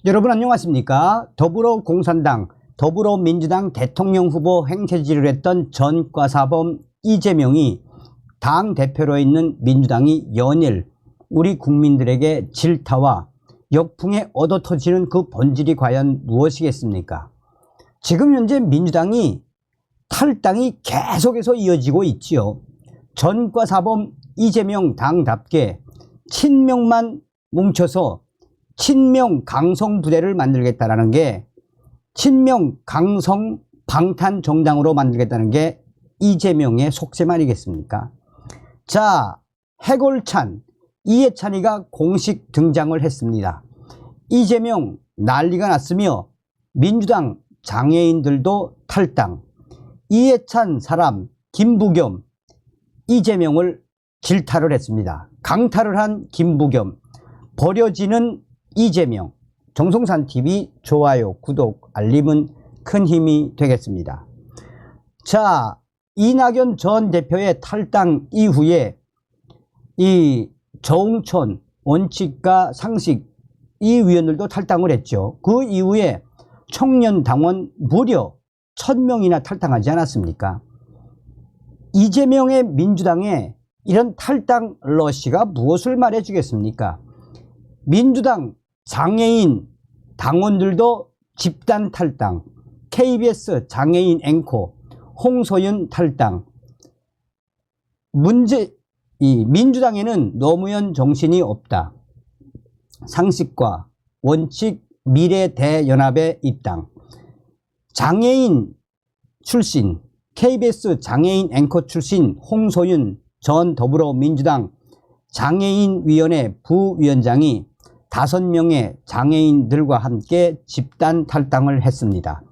여러분 안녕하십니까? 더불어공산당, 더불어민주당 대통령 후보 행세지를 했던 전과사범 이재명이 당 대표로 있는 민주당이 연일 우리 국민들에게 질타와 역풍에 얻어터지는 그 본질이 과연 무엇이겠습니까? 지금 현재 민주당이 탈당이 계속해서 이어지고 있지요. 전과사범 이재명 당답게 친명만 뭉쳐서 친명 강성 부대를 만들겠다라는 게, 친명 강성 방탄 정당으로 만들겠다는 게 이재명의 속셈 아니겠습니까? 자, 해골찬 이해찬이가 공식 등장을 했습니다. 이재명 난리가 났으며 민주당 장애인들도 탈당, 이해찬 사람 김부겸 이재명을 질타를 했습니다. 강탈을 한 김부겸, 버려지는 이재명. 정성산TV 좋아요, 구독, 알림은 큰 힘이 되겠습니다. 자, 이낙연 전 대표의 탈당 이후에 이 조응천 원칙과 상식 이 위원들도 탈당을 했죠. 그 이후에 청년당원 무려 1000명이나 탈당하지 않았습니까? 이재명의 민주당에 이런 탈당 러시가 무엇을 말해주겠습니까? 민주당 장애인 당원들도 집단 탈당, KBS 장애인 앵커 홍소연 탈당. 이 민주당에는 노무현 정신이 없다. 상식과 원칙 미래 대연합에 입당. 장애인 출신, KBS 장애인 앵커 출신 홍소연 전 더불어민주당 장애인위원회 부위원장이 5명의 장애인들과 함께 집단 탈당을 했습니다.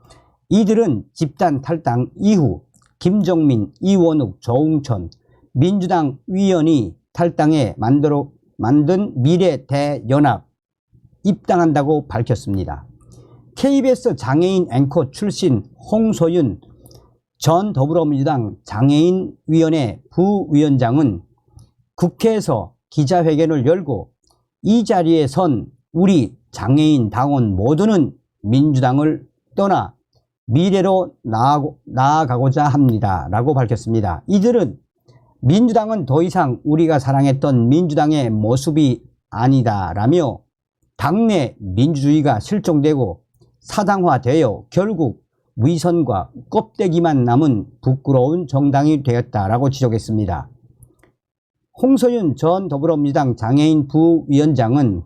이들은 집단 탈당 이후 김정민, 이원욱, 조응천 민주당 위원이 탈당해 만든 미래대연합 입당한다고 밝혔습니다. KBS 장애인 앵커 출신 홍소윤 전 더불어민주당 장애인위원회 부위원장은 국회에서 기자회견을 열고 이 자리에 선 우리 장애인 당원 모두는 민주당을 떠나 미래로 나아가고자 합니다 라고 밝혔습니다. 이들은 민주당은 더 이상 우리가 사랑했던 민주당의 모습이 아니다 라며 당내 민주주의가 실종되고 사당화되어 결국 위선과 껍데기만 남은 부끄러운 정당이 되었다라고 지적했습니다. 홍소윤 전 더불어민주당 장애인 부위원장은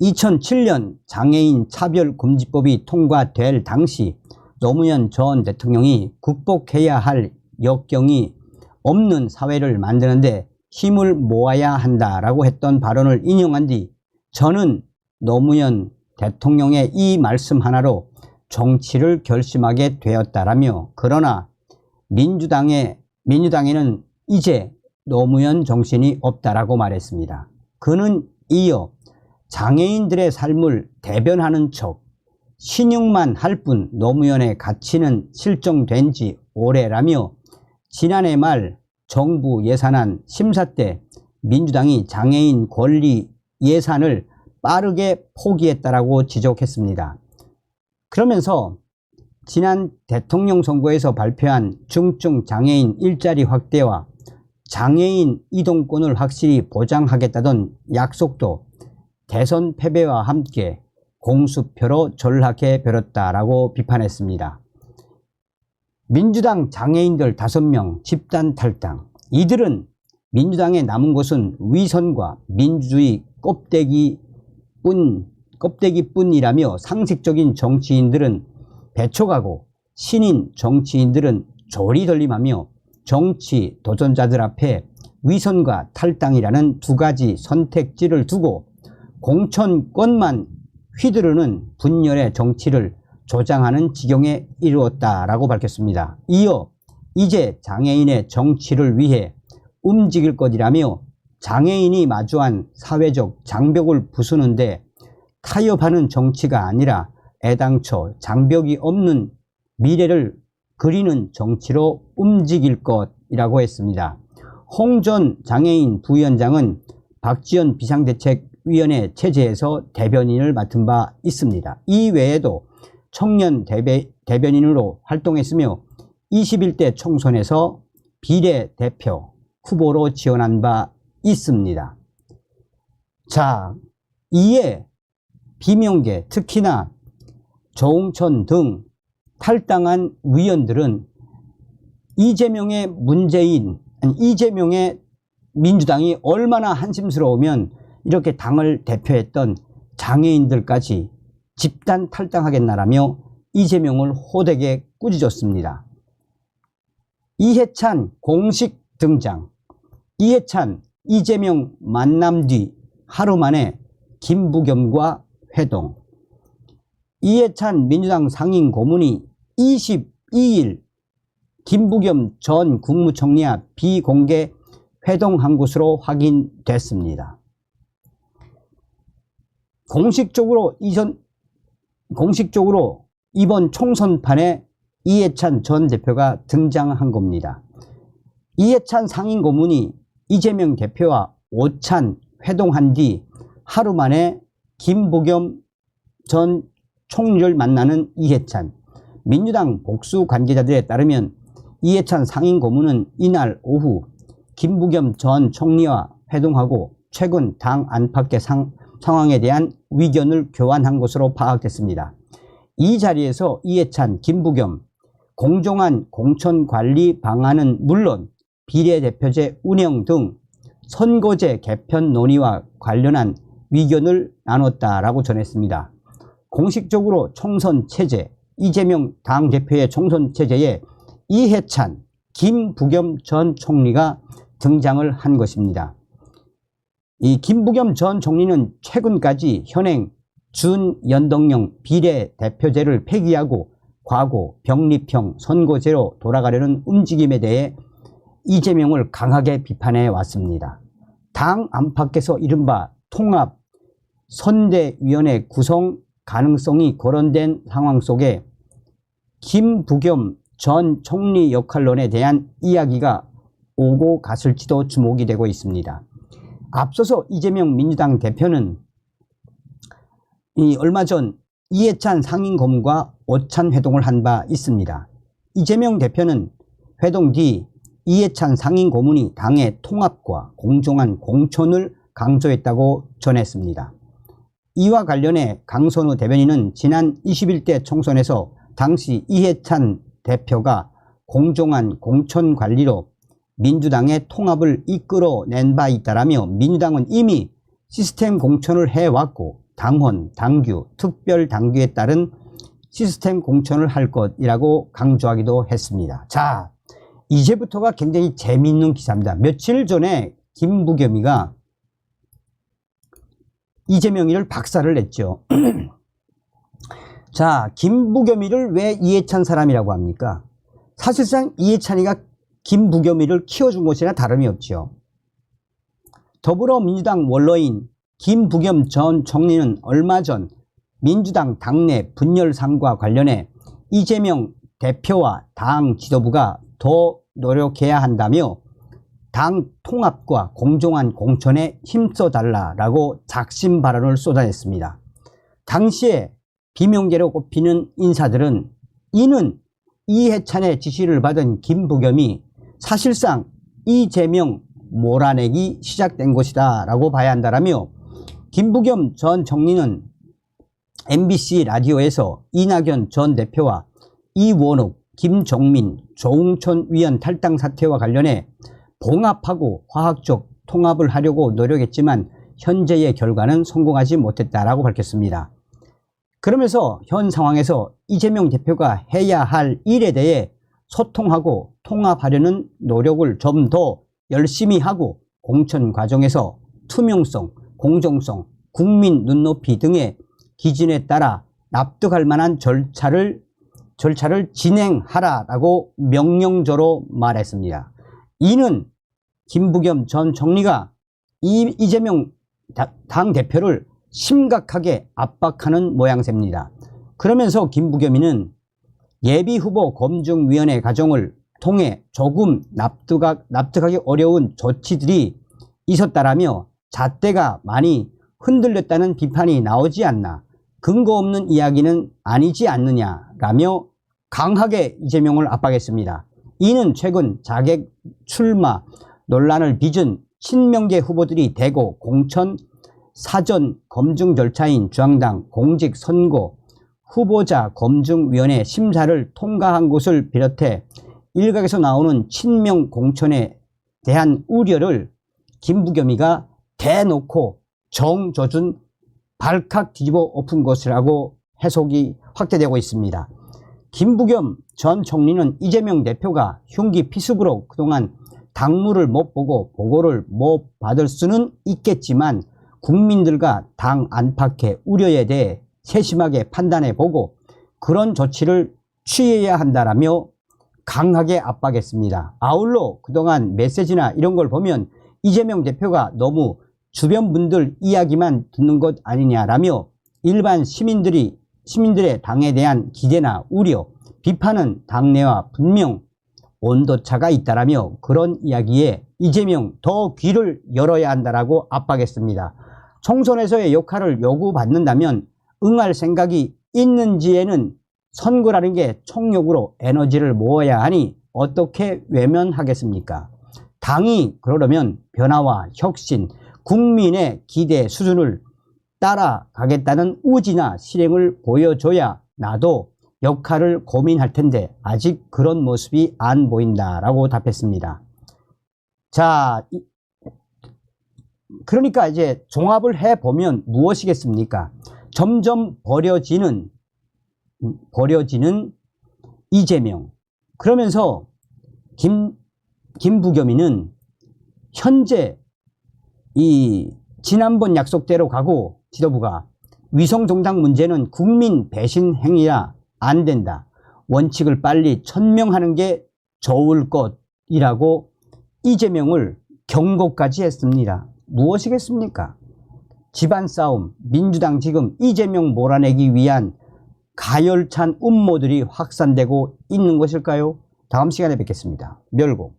2007년 장애인 차별금지법이 통과될 당시 노무현 전 대통령이 극복해야 할 역경이 없는 사회를 만드는데 힘을 모아야 한다라고 했던 발언을 인용한 뒤 저는 노무현 대통령의 이 말씀 하나로 정치를 결심하게 되었다라며, 그러나 민주당에는 이제 노무현 정신이 없다라고 말했습니다. 그는 이어 장애인들의 삶을 대변하는 척 신용만 할 뿐 노무현의 가치는 실종된 지 오래라며, 지난해 말 정부 예산안 심사 때 민주당이 장애인 권리 예산을 빠르게 포기했다라고 지적했습니다. 그러면서 지난 대통령 선거에서 발표한 중증 장애인 일자리 확대와 장애인 이동권을 확실히 보장하겠다던 약속도 대선 패배와 함께 공수표로 전락해 버렸다라고 비판했습니다. 민주당 장애인들 5명 집단 탈당. 이들은 민주당에 남은 것은 위선과 민주주의 껍데기뿐이라며 상식적인 정치인들은 배척하고 신인 정치인들은 조리돌림하며 정치 도전자들 앞에 위선과 탈당이라는 두 가지 선택지를 두고 공천권만 휘두르는 분열의 정치를 조장하는 지경에 이르렀다라고 밝혔습니다. 이어 이제 장애인의 정치를 위해 움직일 것이라며 장애인이 마주한 사회적 장벽을 부수는데 타협하는 정치가 아니라 애당초 장벽이 없는 미래를 그리는 정치로 움직일 것이라고 했습니다. 홍 전 장애인 부위원장은 박지원 비상대책 총선위원회 체제에서 대변인을 맡은 바 있습니다. 이 외에도 청년 대변인으로 활동했으며 21대 총선에서 비례대표 후보로 지원한 바 있습니다. 자, 이에 비명계, 특히나 조응천 등 탈당한 위원들은 이재명의 민주당이 얼마나 한심스러우면 이렇게 당을 대표했던 장애인들까지 집단 탈당하겠나라며 이재명을 호되게 꾸짖었습니다. 이해찬 공식 등장. 이해찬, 이재명 만남 뒤 하루 만에 김부겸과 회동. 이해찬 민주당 상임 고문이 22일 김부겸 전 국무총리와 비공개 회동한 것으로 확인됐습니다. 공식적으로 이번 총선판에 이해찬 전 대표가 등장한 겁니다. 이해찬 상임 고문이 이재명 대표와 오찬 회동한 뒤 하루 만에 김부겸 전 총리를 만나는 이해찬. 민주당 복수 관계자들에 따르면 이해찬 상임 고문은 이날 오후 김부겸 전 총리와 회동하고 최근 당 안팎의 상황에 대한 의견을 교환한 것으로 파악됐습니다. 이 자리에서 이해찬, 김부겸 공정한 공천관리 방안은 물론 비례대표제 운영 등 선거제 개편 논의와 관련한 의견을 나눴다라고 전했습니다. 공식적으로 총선 체제, 이재명 당대표의 총선 체제에 이해찬, 김부겸 전 총리가 등장을 한 것입니다. 이 김부겸 전 총리는 최근까지 현행 준연동형 비례대표제를 폐기하고 과거 병립형 선거제로 돌아가려는 움직임에 대해 이재명을 강하게 비판해 왔습니다. 당 안팎에서 이른바 통합 선대위원회 구성 가능성이 거론된 상황 속에 김부겸 전 총리 역할론에 대한 이야기가 오고 갔을지도 주목이 되고 있습니다. 앞서서 이재명 민주당 대표는 얼마 전 이해찬 상임 고문과 오찬 회동을 한 바 있습니다. 이재명 대표는 회동 뒤 이해찬 상임 고문이 당의 통합과 공정한 공천을 강조했다고 전했습니다. 이와 관련해 강선우 대변인은 지난 21대 총선에서 당시 이해찬 대표가 공정한 공천 관리로 민주당의 통합을 이끌어낸 바 있다라며 민주당은 이미 시스템 공천을 해왔고 당원, 당규, 특별당규에 따른 시스템 공천을 할 것이라고 강조하기도 했습니다. 자, 이제부터가 굉장히 재미있는 기사입니다. 며칠 전에 김부겸이가 이재명이를 박살을 냈죠. 자, 김부겸이를 왜 이해찬 사람이라고 합니까? 사실상 이해찬이가 김부겸이를 키워준 것이나 다름이 없죠. 더불어민주당 원로인 김부겸 전 총리는 얼마 전 민주당 당내 분열상과 관련해 이재명 대표와 당 지도부가 더 노력해야 한다며 당 통합과 공정한 공천에 힘써달라라고 작심 발언을 쏟아냈습니다. 당시에 비명계로 꼽히는 인사들은 이는 이해찬의 지시를 받은 김부겸이 사실상 이재명 몰아내기 시작된 것이다 라고 봐야 한다라며 김부겸 전 총리는 MBC 라디오에서 이낙연 전 대표와 이원욱, 김종민, 조응천 위원 탈당 사태와 관련해 봉합하고 화학적 통합을 하려고 노력했지만 현재의 결과는 성공하지 못했다라고 밝혔습니다. 그러면서 현 상황에서 이재명 대표가 해야 할 일에 대해 소통하고 통합하려는 노력을 좀 더 열심히 하고 공천 과정에서 투명성, 공정성, 국민 눈높이 등의 기준에 따라 납득할 만한 절차를 진행하라라고 명령조로 말했습니다. 이는 김부겸 전 총리가 이재명 당대표를 심각하게 압박하는 모양새입니다. 그러면서 김부겸이는 예비후보 검증위원회 과정을 통해 조금 납득하기 어려운 조치들이 있었다라며 잣대가 많이 흔들렸다는 비판이 나오지 않나, 근거 없는 이야기는 아니지 않느냐라며 강하게 이재명을 압박했습니다. 이는 최근 자객 출마 논란을 빚은 친명계 후보들이 대거 공천 사전 검증 절차인 중앙당 공직선거 후보자 검증위원회 심사를 통과한 것을 비롯해 일각에서 나오는 친명 공천에 대한 우려를 김부겸이가 대놓고 정조준 발칵 뒤집어 엎은 것이라고 해석이 확대되고 있습니다. 김부겸 전 총리는 이재명 대표가 흉기 피습으로 그동안 당무를 못 보고 보고를 못 받을 수는 있겠지만 국민들과 당 안팎의 우려에 대해 세심하게 판단해 보고 그런 조치를 취해야 한다라며 강하게 압박했습니다. 아울러 그동안 메시지나 이런 걸 보면 이재명 대표가 너무 주변 분들 이야기만 듣는 것 아니냐라며 일반 시민들의 당에 대한 기대나 우려, 비판은 당내와 분명 온도차가 있다라며 그런 이야기에 이재명 더 귀를 열어야 한다라고 압박했습니다. 총선에서의 역할을 요구받는다면 응할 생각이 있는지에는 선거라는 게 총력으로 에너지를 모아야 하니 어떻게 외면하겠습니까? 당이 그러려면 변화와 혁신, 국민의 기대 수준을 따라가겠다는 의지나 실행을 보여줘야 나도 역할을 고민할 텐데 아직 그런 모습이 안 보인다라고 답했습니다. 자, 그러니까 이제 종합을 해보면 무엇이겠습니까? 점점 버려지는 이재명. 그러면서 김부겸이는 현재 이 지난번 약속대로 가고 지도부가 위성정당 문제는 국민 배신 행위라 안 된다. 원칙을 빨리 천명하는 게 좋을 것이라고 이재명을 경고까지 했습니다. 무엇이겠습니까? 집안 싸움, 민주당 지금 이재명 몰아내기 위한 가열찬 음모들이 확산되고 있는 것일까요? 다음 시간에 뵙겠습니다. 멸공.